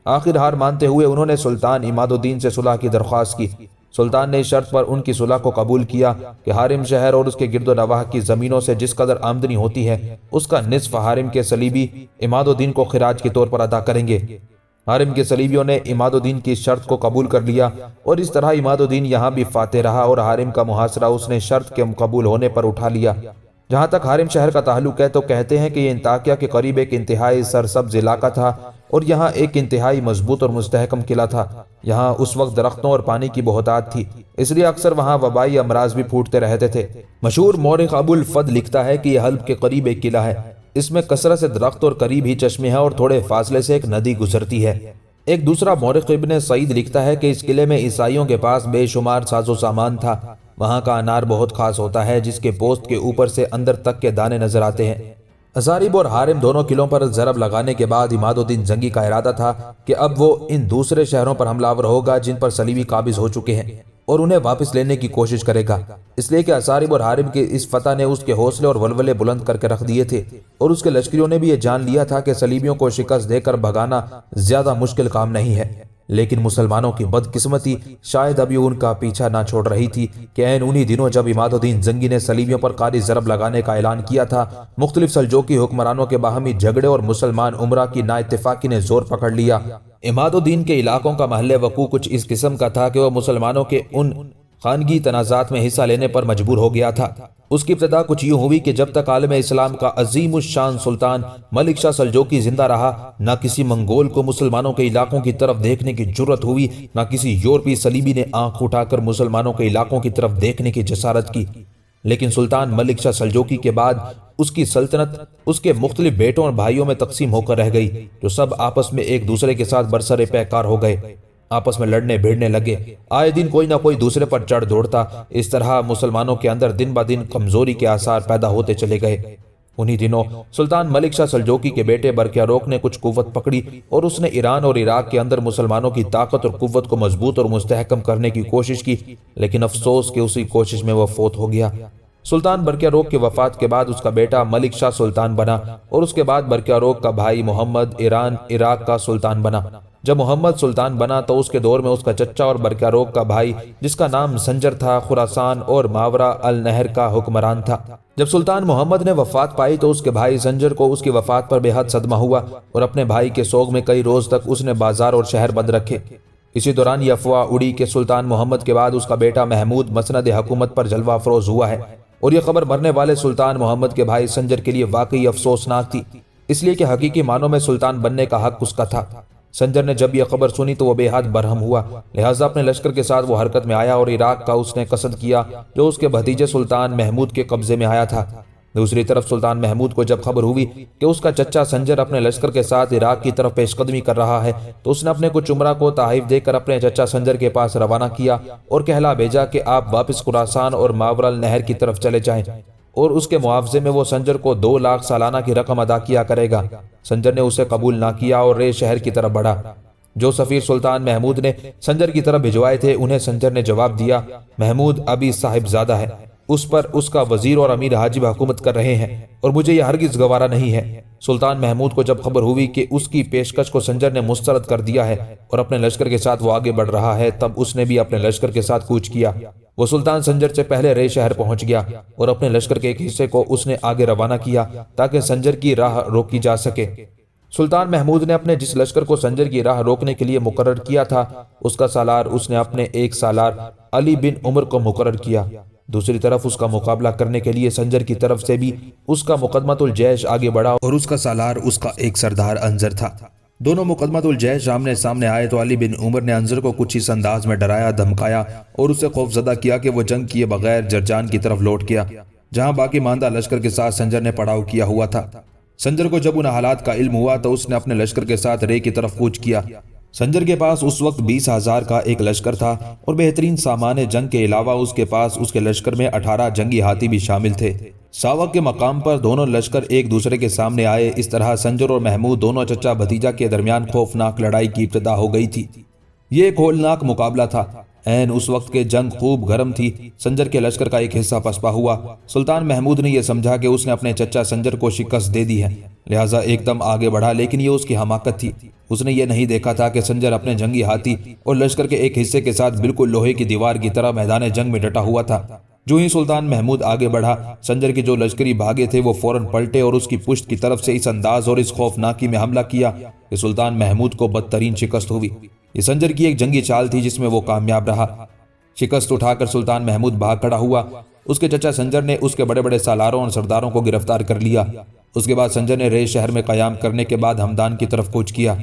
آخر ہار مانتے ہوئے انہوں نے سلطان عماد الدین سے صلح کی درخواست کی۔ سلطان نے اس شرط پر ان کی صلح کو قبول کیا کہ حارم شہر اور اس کے گرد و نواح کی زمینوں سے جس قدر آمدنی ہوتی ہے اس کا نصف حارم کے صلیبی عماد الدین کو خراج کے طور پر ادا کریں گے۔ حارم کے صلیبیوں نے عماد الدین کی شرط کو قبول کر لیا، اور اس طرح عماد الدین یہاں بھی فاتح رہا اور حارم کا محاصرہ اس نے شرط کے قبول ہونے پر اٹھا لیا۔ جہاں تک حارم شہر کا تعلق ہے تو کہتے ہیں کہ یہ انطاکیہ کے قریب ایک انتہائی سرسبز علاقہ تھا، اور یہاں ایک انتہائی مضبوط اور مستحکم قلعہ تھا۔ یہاں اس وقت درختوں اور پانی کی بہتات تھی، اس لیے اکثر وہاں وبائی امراض بھی پھوٹتے رہتے تھے۔ مشہور مورخ ابو الفضل لکھتا ہے کہ یہ حلب کے قریب ایک قلعہ ہے، اس میں کثرت سے درخت اور قریب ہی چشمے ہیں اور تھوڑے فاصلے سے ایک ندی گزرتی ہے۔ ایک دوسرا مورخ ابن سعید لکھتا ہے کہ اس قلعے میں عیسائیوں کے پاس بے شمار ساز و سامان تھا۔ وہاں کا انار بہت خاص ہوتا ہے جس کے پوست کے اوپر سے اندر تک کے دانے نظر آتے ہیں۔ اصارب اور حارم دونوں قلعوں پر ضرب لگانے کے بعد عماد الدین زنگی کا ارادہ تھا کہ اب وہ ان دوسرے شہروں پر حملہ آور ہوگا جن پر صلیبی قابض ہو چکے ہیں، اور انہیں واپس لینے کی کوشش کرے گا، اس لیے کہ اصارب اور حارم کی اس فتح نے اس کے حوصلے اور ولولے بلند کر کے رکھ دیے تھے، اور اس کے لشکریوں نے بھی یہ جان لیا تھا کہ صلیبیوں کو شکست دے کر بھگانا زیادہ مشکل کام نہیں ہے۔ لیکن مسلمانوں کی بدقسمتی شاید ابھی ان کا پیچھا نہ چھوڑ رہی تھی کہ عین انہی دنوں جب عماد الدین زنگی نے صلیبیوں پر قاری ضرب لگانے کا اعلان کیا تھا، مختلف سلجوقی حکمرانوں کے باہمی جھگڑے اور مسلمان عمرہ کی نا اتفاقی نے زور پکڑ لیا۔ عماد الدین کے علاقوں کا محل وقوع کچھ اس قسم کا تھا کہ وہ مسلمانوں کے ان خانگی تنازعات میں حصہ لینے پر مجبور ہو گیا تھا۔ اس کی ابتدا کچھ یوں ہوئی کہ جب تک عالم اسلام کا عظیم الشان سلطان ملک شاہ سلجوقی زندہ رہا، نہ کسی منگول کو مسلمانوں کے علاقوں کی طرف دیکھنے کی جرت ہوئی، نہ کسی یورپی صلیبی نے آنکھ اٹھا کر مسلمانوں کے علاقوں کی طرف دیکھنے کی جسارت کی۔ لیکن سلطان ملک شاہ سلجوقی کے بعد اس کی سلطنت اس کے مختلف بیٹوں اور بھائیوں میں تقسیم ہو کر رہ گئی، جو سب آپس میں ایک دوسرے کے ساتھ برسر پیکار ہو گئے، آپس میں لڑنے بھیڑنے لگے، آئے دن کوئی نہ کوئی دوسرے پر چڑھ دوڑتا۔ اس طرح مسلمانوں کے اندر دن بہ دن کمزوری کے آثار پیدا ہوتے چلے گئے۔ انہی دنوں سلطان ملک شاہ سلجوقی کے بیٹے برقیاروق نے کچھ قوت پکڑی اور اس نے ایران اور عراق کے اندر مسلمانوں کی طاقت اور قوت کو مضبوط اور مستحکم کرنے کی کوشش کی، لیکن افسوس کہ اسی کوشش میں وہ فوت ہو گیا۔ سلطان برقیاروق کی وفات کے بعد اس کا بیٹا ملک شاہ سلطان بنا اور اس کے بعد برقیاروق کا بھائی محمد ایران عراق کا سلطان بنا۔ جب محمد سلطان بنا تو اس کے دور میں اس کا چچا اور برقیاروق کا بھائی جس کا نام سنجر تھا، خراسان اور ماورا النہر کا حکمران تھا۔ جب سلطان محمد نے وفات پائی تو اس کے بھائی سنجر کو اس کی وفات پر بے حد صدمہ ہوا اور اپنے بھائی کے سوگ میں کئی روز تک اس نے بازار اور شہر بند رکھے۔ اسی دوران یہ افواہ اڑی کہ سلطان محمد کے بعد اس کا بیٹا محمود مسند حکومت پر جلوہ افروز ہوا ہے، اور یہ خبر مرنے والے سلطان محمد کے بھائی سنجر کے لیے واقعی افسوسناک تھی، اس لیے کہ حقیقی معنوں میں سلطان بننے کا حق اس کا تھا۔ سنجر نے جب یہ خبر سنی تو وہ بے حد برہم ہوا، لہٰذا اپنے لشکر کے ساتھ وہ حرکت میں آیا اور عراق کا اس نے قصد کیا جو اس کے بھتیجے سلطان محمود کے قبضے میں آیا تھا۔ دوسری طرف سلطان محمود کو جب خبر ہوئی کہ اس کا چچا سنجر اپنے لشکر کے ساتھ عراق کی طرف پیش قدمی کر رہا ہے تو اس نے اپنے کچھ عمرہ کو تحائف دے کر اپنے چچا سنجر کے پاس روانہ کیا اور کہلا بھیجا کہ آپ واپس خراسان اور ماورا النہر کی طرف چلے جائیں، اور اس کے معاوضے میں وہ سنجر کو 2 لاکھ سالانہ کی رقم ادا کیا کرے گا۔ سنجر نے اسے قبول نہ کیا اور رے شہر کی طرف بڑھا۔ جو سفیر سلطان محمود نے سنجر کی طرف بھجوائے تھے انہیں سنجر نے جواب دیا، محمود ابھی صاحب زادہ ہے، اس پر اس کا وزیر اور امیر حاجب حکومت کر رہے ہیں اور مجھے یہ ہرگز گوارا نہیں ہے۔ سلطان محمود کو جب خبر ہوئی کہ اس کی پیشکش کو سنجر نے مسترد کر دیا ہے اور اپنے لشکر کے ساتھ وہ آگے بڑھ رہا ہے، تب اس نے بھی اپنے لشکر کے ساتھ کوچ کیا۔ وہ سلطان سنجر سے پہلے رے شہر پہنچ گیا اور اپنے لشکر کے ایک حصے کو اس نے آگے روانہ کیا تاکہ سنجر کی راہ روکی جا سکے۔ سلطان محمود نے اپنے جس لشکر کو سنجر کی راہ روکنے کے لیے مقرر کیا تھا اس کا سالار اس نے اپنے ایک سالار علی بن عمر کو مقرر کیا۔ دوسری طرف اس کا مقابلہ کرنے کے لیے سنجر کی طرف سے بھی اس کا مقدمۃ الجیش آگے بڑھا اور اس کا سالار اس کا ایک سردار انظر تھا۔ دونوں مقدمۃ الجیش آمنے سامنے آئے تو علی بن عمر نے انظر کو کچھ اس انداز میں ڈرایا دھمکایا اور اسے خوفزدہ کیا کہ وہ جنگ کیے بغیر جرجان کی طرف لوٹ گیا جہاں باقی ماندہ لشکر کے ساتھ سنجر نے پڑاؤ کیا ہوا تھا۔ سنجر کو جب ان حالات کا علم ہوا تو اس نے اپنے لشکر کے ساتھ رے کی طرف کوچ کیا۔ سنجر کے پاس اس وقت 20,000 کا ایک لشکر تھا اور بہترین سامان جنگ کے علاوہ اس کے پاس اس کے لشکر میں 18 جنگی ہاتھی بھی شامل تھے۔ ساوک کے مقام پر دونوں لشکر ایک دوسرے کے سامنے آئے۔ اس طرح سنجر اور محمود دونوں چچا بھتیجا کے درمیان خوفناک لڑائی کی ابتدا ہو گئی تھی۔ یہ ایک ہولناک مقابلہ تھا۔ عین اس وقت کے جنگ خوب گرم تھی۔ سنجر کے لشکر کا ایک حصہ پسپا ہوا۔ سلطان محمود نے یہ سمجھا کہ اس نے اپنے چچا سنجر کو شکست دے دی ہے، لہٰذا ایک دم آگے بڑھا، لیکن یہ اس کی حماقت تھی۔ اس نے یہ نہیں دیکھا تھا کہ سنجر اپنے جنگی ہاتھی اور لشکر کے ایک حصے کے ساتھ بالکل لوہے کی دیوار کی طرح میدان جنگ میں ڈٹا ہوا تھا۔ جو ہی سلطان محمود آگے بڑھا، سنجر کی جو لشکری بھاگے تھے وہ فوراً پلٹے اور اس کی پشت کی طرف سے اس انداز اور اس خوفناکی میں حملہ کیا کہ سلطان محمود کو بدترین شکست ہوئی۔ یہ سنجر کی ایک جنگی چال تھی جس میں وہ کامیاب رہا۔ شکست اٹھا کر سلطان محمود بھاگ کھڑا ہوا۔ اس کے چچا سنجر نے اس کے بڑے بڑے سالاروں اور سرداروں کو گرفتار کر لیا۔ اس کے بعد سنجر نے رے شہر میں قیام کرنے کے بعد ہمدان کی طرف کوچ کیا۔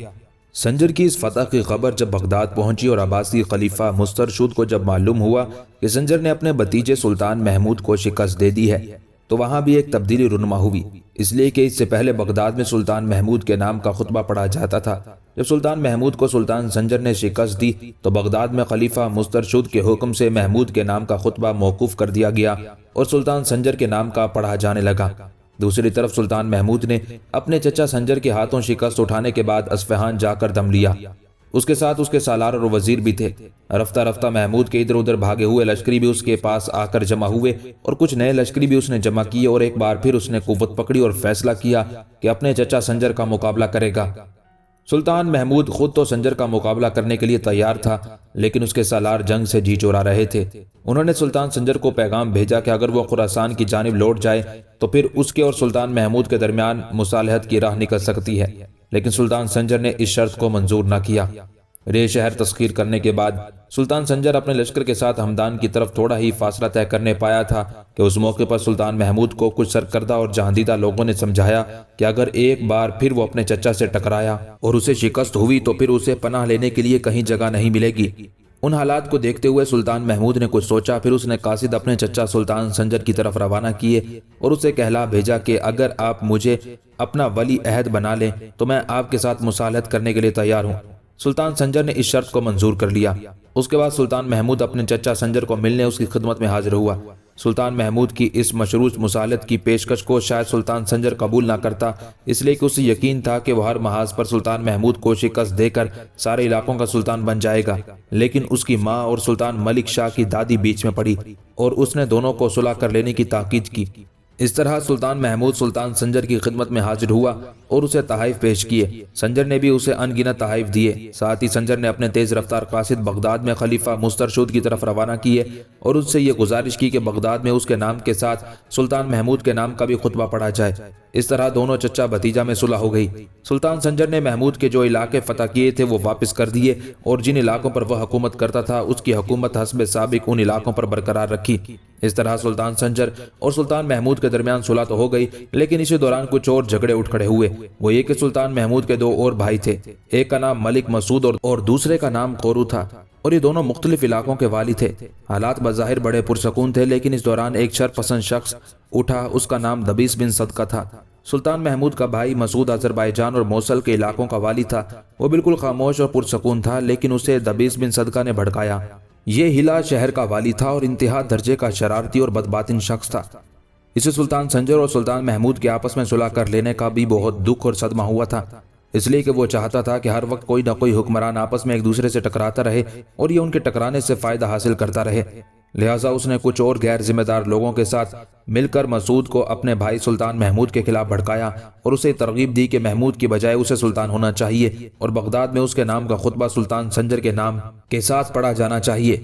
سنجر کی اس فتح کی خبر جب بغداد پہنچی اور عباسی خلیفہ مسترشد کو جب معلوم ہوا کہ سنجر نے اپنے بھتیجے سلطان محمود کو شکست دے دی ہے تو وہاں بھی ایک تبدیلی رونما ہوئی، اس لیے کہ اس سے پہلے بغداد میں سلطان محمود کے نام کا خطبہ پڑھا جاتا تھا۔ جب سلطان محمود کو سلطان سنجر نے شکست دی تو بغداد میں خلیفہ مسترشد کے حکم سے محمود کے نام کا خطبہ موقوف کر دیا گیا اور سلطان سنجر کے نام کا پڑھا جانے لگا۔ دوسری طرف سلطان محمود نے اپنے چچا سنجر کے ہاتھوں شکست اٹھانے کے بعد اصفہان جا کر دم لیا۔ اس کے ساتھ اس کے سالار اور وزیر بھی تھے۔ رفتہ رفتہ محمود کے ادھر ادھر بھاگے ہوئے لشکری بھی اس کے پاس آ کر جمع ہوئے اور کچھ نئے لشکری بھی اس نے جمع کیے اور ایک بار پھر اس نے قوت پکڑی اور فیصلہ کیا کہ اپنے چچا سنجر کا مقابلہ کرے گا۔ سلطان محمود خود تو سنجر کا مقابلہ کرنے کے لیے تیار تھا، لیکن اس کے سالار جنگ سے جی چورا رہے تھے۔ انہوں نے سلطان سنجر کو پیغام بھیجا کہ اگر وہ خراسان کی جانب لوٹ جائے تو پھر اس کے اور سلطان محمود کے درمیان مصالحت کی راہ نکل سکتی ہے، لیکن سلطان سنجر نے اس شرط کو منظور نہ کیا۔ رے شہر تسخیر کرنے کے بعد سلطان سنجر اپنے لشکر کے ساتھ ہمدان کی طرف تھوڑا ہی فاصلہ طے کرنے پایا تھا کہ اس موقع پر سلطان محمود کو کچھ سرکردہ اور جہاندیدہ لوگوں نے سمجھایا کہ اگر ایک بار پھر وہ اپنے چچا سے ٹکرایا اور اسے شکست ہوئی تو پھر اسے پناہ لینے کے لیے کہیں جگہ نہیں ملے گی۔ ان حالات کو دیکھتے ہوئے سلطان محمود نے کچھ سوچا، پھر اس نے قاصد اپنے چچا سلطان سنجر کی طرف روانہ کیے اور اسے کہلا بھیجا کہ اگر آپ مجھے اپنا ولی عہد بنا لیں تو میں آپ کے ساتھ مصالحت کرنے کے لیے تیار ہوں۔ سلطان سنجر نے اس شرط کو منظور کر لیا۔ اس کے بعد سلطان محمود اپنے چچا سنجر کو ملنے اس کی خدمت میں حاضر ہوا۔ سلطان محمود کی اس مشروط مصالحت کی پیشکش کو شاید سلطان سنجر قبول نہ کرتا، اس لیے کہ اسے یقین تھا کہ وہ ہر محاذ پر سلطان محمود کو شکست دے کر سارے علاقوں کا سلطان بن جائے گا، لیکن اس کی ماں اور سلطان ملک شاہ کی دادی بیچ میں پڑی اور اس نے دونوں کو صلح کر لینے کی تاکید کی۔ اس طرح سلطان محمود سلطان سنجر کی خدمت میں حاضر ہوا اور اسے تحائف پیش کیے۔ سنجر نے بھی اسے ان گنت تحائف دیے۔ ساتھ ہی سنجر نے اپنے تیز رفتار قاصد بغداد میں خلیفہ مسترشد کی طرف روانہ کیے اور اس سے یہ گزارش کی کہ بغداد میں اس کے نام کے ساتھ سلطان محمود کے نام کا بھی خطبہ پڑھا جائے۔ اس طرح دونوں چچا بھتیجا میں صلح ہو گئی۔ سلطان سنجر نے محمود کے جو علاقے فتح کیے تھے وہ واپس کر دیے اور جن علاقوں پر وہ حکومت کرتا تھا اس کی حکومت حسب سابق ان علاقوں پر برقرار رکھی۔ اس طرح سلطان سنجر اور سلطان محمود کے درمیان صلح تو ہو گئی، لیکن اسی دوران کچھ اور جھگڑے اٹھ کھڑے ہوئے۔ وہ یہ کہ سلطان محمود کے دو اور بھائی تھے، ایک کا نام ملک مسعود اور دوسرے کا نام قورو تھا، اور یہ دونوں مختلف علاقوں کے والی تھے۔ حالات بظاہر بڑے پرسکون تھے، لیکن اس دوران ایک شر پسند شخص اٹھا، اس کا نام دبیس بن صدقہ تھا۔ سلطان محمود کا بھائی مسعود آذربائیجان اور موصل کے علاقوں کا والی تھا۔ وہ بالکل خاموش اور پرسکون تھا، لیکن اسے دبیس بن صدقہ نے بھڑکایا۔ یہ ہلا شہر کا والی تھا اور انتہا درجے کا شرارتی اور بدباطن شخص تھا۔ اسے سلطان سنجر اور سلطان محمود کے آپس میں صلح کر لینے کا بھی بہت دکھ اور صدمہ ہوا تھا، اس لیے کہ وہ چاہتا تھا کہ ہر وقت کوئی نہ کوئی حکمران آپس میں ایک دوسرے سے ٹکراتا رہے اور یہ ان کے ٹکرانے سے فائدہ حاصل کرتا رہے۔ لہٰذا اس نے کچھ اور غیر ذمہ دار لوگوں کے ساتھ مل کر مسعود کو اپنے بھائی سلطان محمود کے خلاف بھڑکایا اور اسے ترغیب دی کہ محمود کی بجائے اسے سلطان ہونا چاہیے اور بغداد میں اس کے نام کا خطبہ سلطان سنجر کے نام کے ساتھ پڑھا جانا چاہیے۔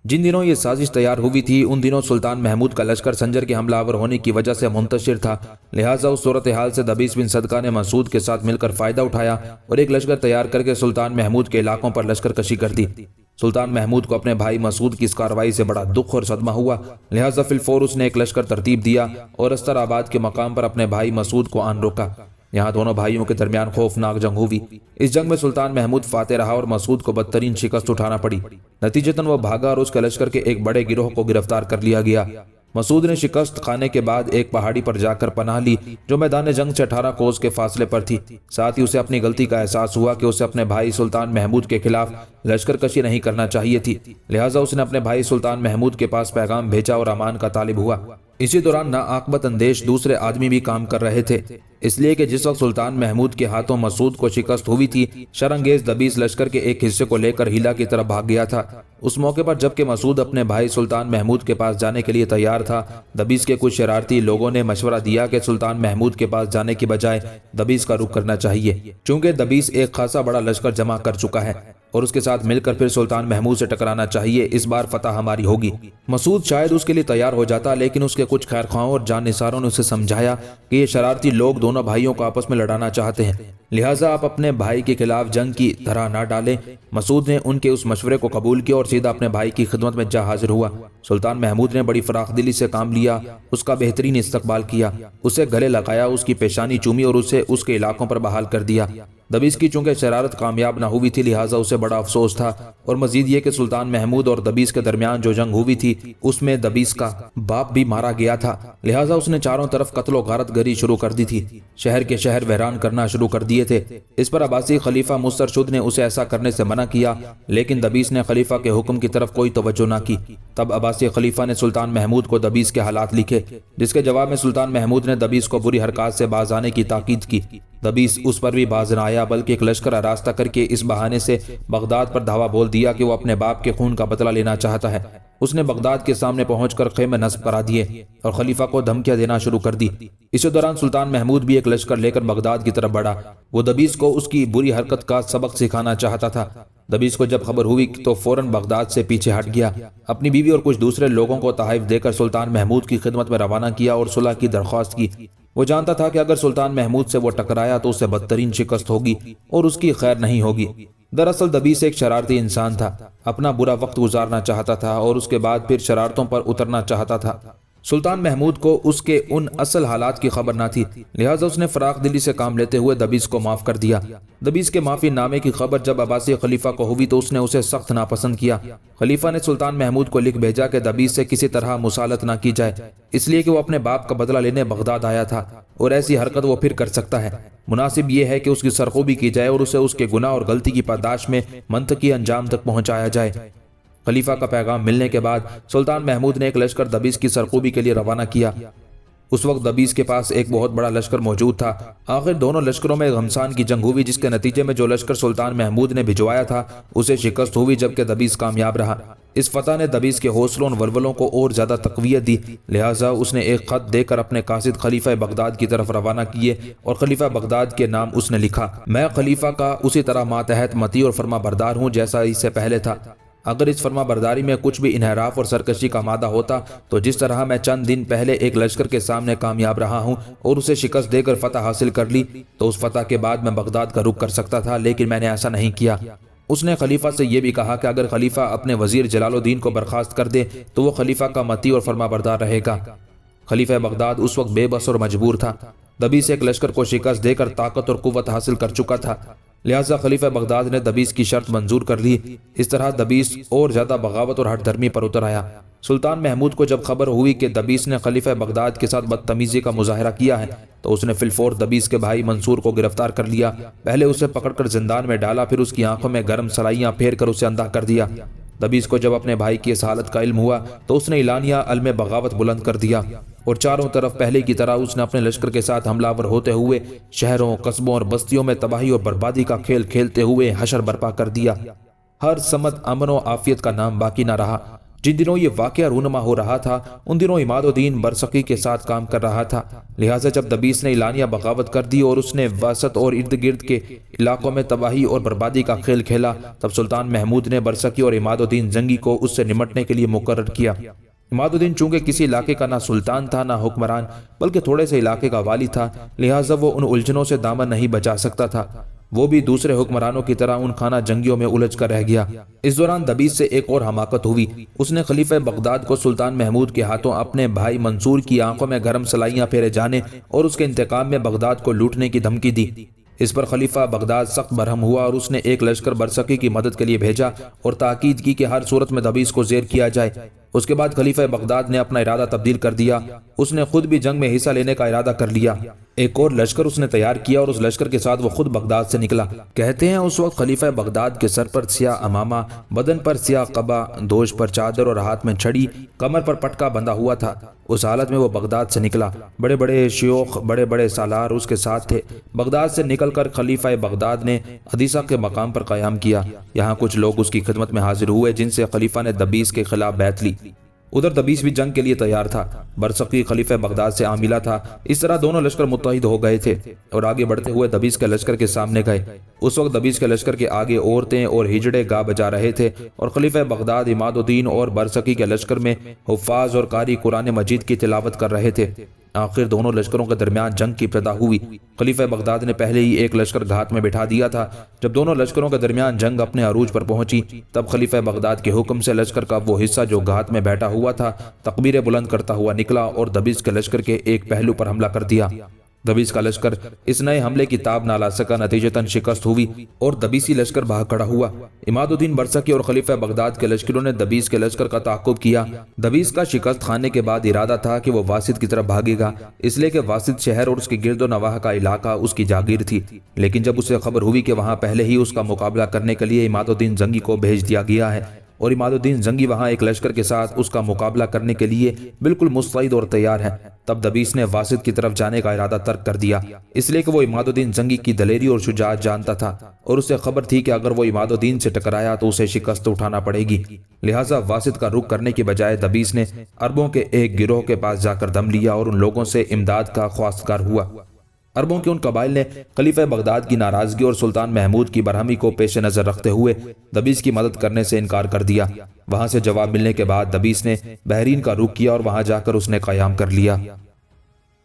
جن دنوں یہ سازش تیار ہوئی تھی ان دنوں سلطان محمود کا لشکر سنجر کے حملہ آور ہونے کی وجہ سے منتشر تھا، لہٰذا اس صورتحال سے دبیس بن صدقہ نے مسعود کے ساتھ مل کر فائدہ اٹھایا اور ایک لشکر تیار کر کے سلطان محمود کے علاقوں پر لشکر کشی کر دی۔ سلطان محمود کو اپنے بھائی مسعود کی اس کارروائی سے بڑا دکھ اور صدمہ ہوا، لہٰذا فی الفور اس نے ایک لشکر ترتیب دیا اور استر آباد کے مقام پر اپنے بھائی مسعود کو آن روکا۔ یہاں دونوں بھائیوں کے درمیان خوفناک جنگ ہوئی۔ اس جنگ میں سلطان محمود فاتح رہا اور مسعود کو بدترین شکست اٹھانا پڑی۔ نتیجتاً وہ بھاگا اور اس کے لشکر کے ایک بڑے گروہ کو گرفتار کر لیا گیا۔ مسعود نے شکست کھانے کے بعد ایک پہاڑی پر جا کر پناہ لی جو میدان جنگ سے 18 کوس کے فاصلے پر تھی۔ ساتھ ہی اسے اپنی غلطی کا احساس ہوا کہ اسے اپنے بھائی سلطان محمود کے خلاف لشکر کشی نہیں کرنا چاہیے تھی، لہٰذا اس نے اپنے بھائی سلطان محمود کے پاس پیغام بھیجا اور امان کا طالب ہوا۔ اسی دوران ناعاقبت اندیش دوسرے آدمی بھی کام کر رہے تھے، اس لیے کہ جس وقت سلطان محمود کے ہاتھوں مسعود کو شکست ہوئی تھی، شرانگیز دبیس لشکر کے ایک حصے کو لے کر ہیلا کی طرف بھاگ گیا تھا۔ اس موقع پر جبکہ مسعود اپنے بھائی سلطان محمود کے پاس جانے کے لیے تیار تھا، دبیس کے کچھ شرارتی لوگوں نے مشورہ دیا کہ سلطان محمود کے پاس جانے کی بجائے دبیس کا رخ کرنا چاہیے، چونکہ دبیس ایک خاصا بڑا لشکر جمع کر چکا ہے اور اس کے ساتھ مل کر پھر سلطان محمود سے ٹکرانا چاہیے، اس بار فتح ہماری ہوگی۔ مسعود شاید اس کے لیے تیار ہو جاتا، لیکن اس کے کچھ خیر خواہوں اور جان نثاروں نے اسے سمجھایا کہ یہ شرارتی لوگ دونوں بھائیوں کو آپس میں لڑانا چاہتے ہیں، لہٰذا آپ اپنے بھائی کے خلاف جنگ کی طرح نہ ڈالیں۔ مسعود نے ان کے اس مشورے کو قبول کیا اور سیدھا اپنے بھائی کی خدمت میں جا حاضر ہوا۔ سلطان محمود نے بڑی فراخ دلی سے کام لیا، اس کا بہترین استقبال کیا، اسے گلے لگایا، اس کی پیشانی چومی اور اسے اس کے علاقوں پر بحال کر دیا۔ دبیس کی چونکہ شرارت کامیاب نہ ہوئی تھی، لہٰذا اسے بڑا افسوس تھا، اور مزید یہ کہ سلطان محمود اور دبیس کے درمیان جو جنگ ہوئی تھی اس میں دبیس کا باپ بھی مارا گیا تھا، لہٰذا اس نے چاروں طرف قتل و غارت گری شروع کر دی تھی، شہر کے شہر ویران کرنا شروع کر دیے تھے۔ اس پر عباسی خلیفہ مسترشد نے اسے ایسا کرنے سے منع کیا، لیکن دبیس نے خلیفہ کے حکم کی طرف کوئی توجہ نہ کی۔ تب عباسی خلیفہ نے سلطان محمود کو دبیس کے حالات لکھے، جس کے جواب میں سلطان محمود نے دبیس کو بری حرکات سے باز آنے کی تاکید کی۔ دبیس اس پر بھی باز نہ آیا، بلکہ ایک لشکر آراستہ کر کے اس بہانے سے بغداد پر دھاوا بول دیا کہ وہ اپنے باپ کے خون کا بدلہ لینا چاہتا ہے۔ اس نے بغداد کے سامنے پہنچ کر خیمے نصب کرا دیے اور خلیفہ کو دھمکیاں دینا شروع کر دی۔ اسی دوران سلطان محمود بھی ایک لشکر لے کر بغداد کی طرف بڑھا، وہ دبیس کو اس کی بری حرکت کا سبق سکھانا چاہتا تھا۔ دبیس کو جب خبر ہوئی تو فوراً بغداد سے پیچھے ہٹ گیا، اپنی بیوی اور کچھ دوسرے لوگوں کو تحائف دے کر سلطان محمود کی خدمت میں روانہ کیا اور صلح کی درخواست کی۔ وہ جانتا تھا کہ اگر سلطان محمود سے وہ ٹکرایا تو اسے بدترین شکست ہوگی اور اس کی خیر نہیں ہوگی۔ دراصل دبیس ایک شرارتی انسان تھا، اپنا برا وقت گزارنا چاہتا تھا اور اس کے بعد پھر شرارتوں پر اترنا چاہتا تھا۔ سلطان محمود کو اس کے ان اصل حالات کی خبر نہ تھی، لہٰذا اس نے فراخ دلی سے کام لیتے ہوئے دبیس کو معاف کر دیا۔ دبیس کے معافی نامے کی خبر جب عباسی خلیفہ کو ہوئی تو اس نے اسے سخت ناپسند کیا۔ خلیفہ نے سلطان محمود کو لکھ بھیجا کہ دبیس سے کسی طرح مصالحت نہ کی جائے، اس لیے کہ وہ اپنے باپ کا بدلہ لینے بغداد آیا تھا اور ایسی حرکت وہ پھر کر سکتا ہے۔ مناسب یہ ہے کہ اس کی سرخوبی کی جائے اور اسے اس کے گناہ اور غلطی کی پاداش میں منطقی انجام تک پہنچایا جائے۔ خلیفہ کا پیغام ملنے کے بعد سلطان محمود نے ایک لشکر دبیس کی سرخوبی کے لیے روانہ کیا۔ اس وقت دبیس کے پاس ایک بہت بڑا لشکر موجود تھا۔ آخر دونوں لشکروں میں گھمسان کی جنگ ہوئی، جس کے نتیجے میں جو لشکر سلطان محمود نے بھجوایا تھا اسے شکست ہوئی، جبکہ دبیس کامیاب رہا۔ اس فتح نے دبیس کے حوصلوں اور ولولوں کو اور زیادہ تقویت دی، لہٰذا اس نے ایک خط دے کر اپنے قاصد خلیفہ بغداد کی طرف روانہ کیے اور خلیفہ بغداد کے نام اس نے لکھا: میں خلیفہ کا اسی طرح ماتحت مطیع اور فرما بردار ہوں جیسا اس سے پہلے تھا۔ اگر اس فرما برداری میں کچھ بھی انحراف اور سرکشی کا مادہ ہوتا تو جس طرح میں چند دن پہلے ایک لشکر کے سامنے کامیاب رہا ہوں اور اسے شکست دے کر فتح حاصل کر لی تو اس فتح کے بعد میں بغداد کا رخ کر سکتا تھا، لیکن میں نے ایسا نہیں کیا۔ اس نے خلیفہ سے یہ بھی کہا کہ اگر خلیفہ اپنے وزیر جلال الدین کو برخاست کر دے تو وہ خلیفہ کا مطیع اور فرما بردار رہے گا۔ خلیفہ بغداد اس وقت بے بس اور مجبور تھا۔ دبیس ایک لشکر کو شکست دے کر طاقت اور قوت حاصل کر چکا تھا، لہٰذا خلیفہ بغداد نے دبیس کی شرط منظور کر لی۔ اس طرح دبیس اور زیادہ بغاوت اور ہٹ دھرمی پر اتر آیا۔ سلطان محمود کو جب خبر ہوئی کہ دبیس نے خلیفہ بغداد کے ساتھ بدتمیزی کا مظاہرہ کیا ہے تو اس نے فی الفور دبیس کے بھائی منصور کو گرفتار کر لیا۔ پہلے اسے پکڑ کر زندان میں ڈالا، پھر اس کی آنکھوں میں گرم سلائیاں پھیر کر اسے اندھا کر دیا۔ دبیس کو جب اپنے بھائی کی اس حالت کا علم ہوا تو اس نے اعلانیہ علم بغاوت بلند کر دیا اور چاروں طرف پہلے کی طرح اس نے اپنے لشکر کے ساتھ حملہ آور ہوتے ہوئے شہروں، قصبوں اور بستیوں میں تباہی اور بربادی کا کھیل کھیلتے ہوئے حشر برپا کر دیا۔ ہر سمت امن و عافیت کا نام باقی نہ رہا۔ جن دنوں یہ واقعہ رونما ہو رہا تھا ان دنوں عماد الدین برسقی کے ساتھ کام کر رہا تھا، لہٰذا جب دبیس نے اعلانیہ بغاوت کر دی اور اس نے وسط اور ارد گرد کے علاقوں میں تباہی اور بربادی کا کھیل کھیلا، تب سلطان محمود نے برسقی اور عماد الدین زنگی کو اس سے نمٹنے کے لیے مقرر کیا۔ عماد الدین چونکہ کسی علاقے کا نہ سلطان تھا نہ حکمران بلکہ تھوڑے سے علاقے کا والی تھا، لہٰذا وہ ان الجھنوں سے دامن نہیں بچا سکتا تھا۔ وہ بھی دوسرے حکمرانوں کی طرح ان خانہ جنگیوں میں الجھ کر رہ گیا۔ اس دوران دبیس سے ایک اور حماقت ہوئی۔ اس نے خلیفہ بغداد کو سلطان محمود کے ہاتھوں اپنے بھائی منصور کی آنکھوں میں گرم سلائیاں پھیرے جانے اور اس کے انتقام میں بغداد کو لوٹنے کی دھمکی دی۔ اس پر خلیفہ بغداد سخت برہم ہوا اور اس نے ایک لشکر برسقی کی مدد کے لیے بھیجا اور تاکید کی کہ ہر صورت میں دبیس کو زیر کیا جائے۔ اس کے بعد خلیفہ بغداد نے اپنا ارادہ تبدیل کر دیا۔ اس نے خود بھی جنگ میں حصہ لینے کا ارادہ کر لیا۔ ایک اور لشکر اس نے تیار کیا اور اس لشکر کے ساتھ وہ خود بغداد سے نکلا۔ کہتے ہیں اس وقت خلیفہ بغداد کے سر پر سیاہ امامہ، بدن پر سیاہ قبا، دوش پر چادر اور ہاتھ میں چھڑی، کمر پر پٹکا بندھا ہوا تھا۔ اس حالت میں وہ بغداد سے نکلا۔ بڑے بڑے شیوخ، بڑے بڑے سالار اس کے ساتھ تھے۔ بغداد سے نکل کر خلیفہ بغداد نے حدیثہ کے مقام پر قیام کیا۔ یہاں کچھ لوگ اس کی خدمت میں حاضر ہوئے جن سے خلیفہ نے دبیس کے خلاف بیعت لی۔ ادھر دبیس بھی جنگ کے لیے تیار تھا۔ برسقی خلیفہ بغداد سے عاملہ تھا۔ اس طرح دونوں لشکر متحد ہو گئے تھے اور آگے بڑھتے ہوئے دبیس کے لشکر کے سامنے گئے۔ اس وقت دبیس کے لشکر کے آگے عورتیں اور ہجڑے گا بجا رہے تھے اور خلیفہ بغداد عماد الدین اور برسقی کے لشکر میں حفاظ اور قاری قرآن مجید کی تلاوت کر رہے تھے۔ آخر دونوں لشکروں کے درمیان جنگ کی ابتدا ہوئی۔ خلیفہ بغداد نے پہلے ہی ایک لشکر گھات میں بٹھا دیا تھا۔ جب دونوں لشکروں کے درمیان جنگ اپنے عروج پر پہنچی تب خلیفہ بغداد کے حکم سے لشکر کا وہ حصہ جو گھات میں بیٹھا ہوا تھا تکبیریں بلند کرتا ہوا نکلا اور دبیس کے لشکر کے ایک پہلو پر حملہ کر دیا۔ دبیس کا لشکر اس نئے حملے کی تاب نہ لا سکا، نتیجتاً شکست ہوئی اور دبیسی لشکر بھاگ کھڑا ہوا۔ عماد الدین برسقی اور خلیفہ بغداد کے لشکروں نے دبیس کے لشکر کا تعاقب کیا۔ دبیس کا شکست کھانے کے بعد ارادہ تھا کہ وہ واسط کی طرف بھاگے گا، اس لیے کہ واسط شہر اور اس کی گرد و نواح کا علاقہ اس کی جاگیر تھی، لیکن جب اسے خبر ہوئی کہ وہاں پہلے ہی اس کا مقابلہ کرنے کے لیے عماد الدین زنگی کو بھیج دیا گیا ہے اور عماد الدین زنگی وہاں ایک لشکر کے ساتھ اس کا مقابلہ کرنے کے لیے بالکل مستعد اور تیار ہے، تب دبیس نے واسط کی طرف جانے کا ارادہ ترک کر دیا، اس لیے کہ وہ عماد الدین زنگی کی دلیری اور شجاعت جانتا تھا اور اسے خبر تھی کہ اگر وہ عماد الدین سے ٹکرایا تو اسے شکست اٹھانا پڑے گی۔ لہٰذا واسط کا رخ کرنے کی بجائے دبیس نے عربوں کے ایک گروہ کے پاس جا کر دم لیا اور ان لوگوں سے امداد کا خواستگار ہوا۔ عربوں کے ان قبائل نے خلیفہ بغداد کی ناراضگی اور سلطان محمود کی برہمی کو پیش نظر رکھتے ہوئے دبیس کی مدد کرنے سے انکار کر دیا۔ وہاں سے جواب ملنے کے بعد دبیس نے بحرین کا رخ کیا اور وہاں جا کر اس نے قیام کر لیا۔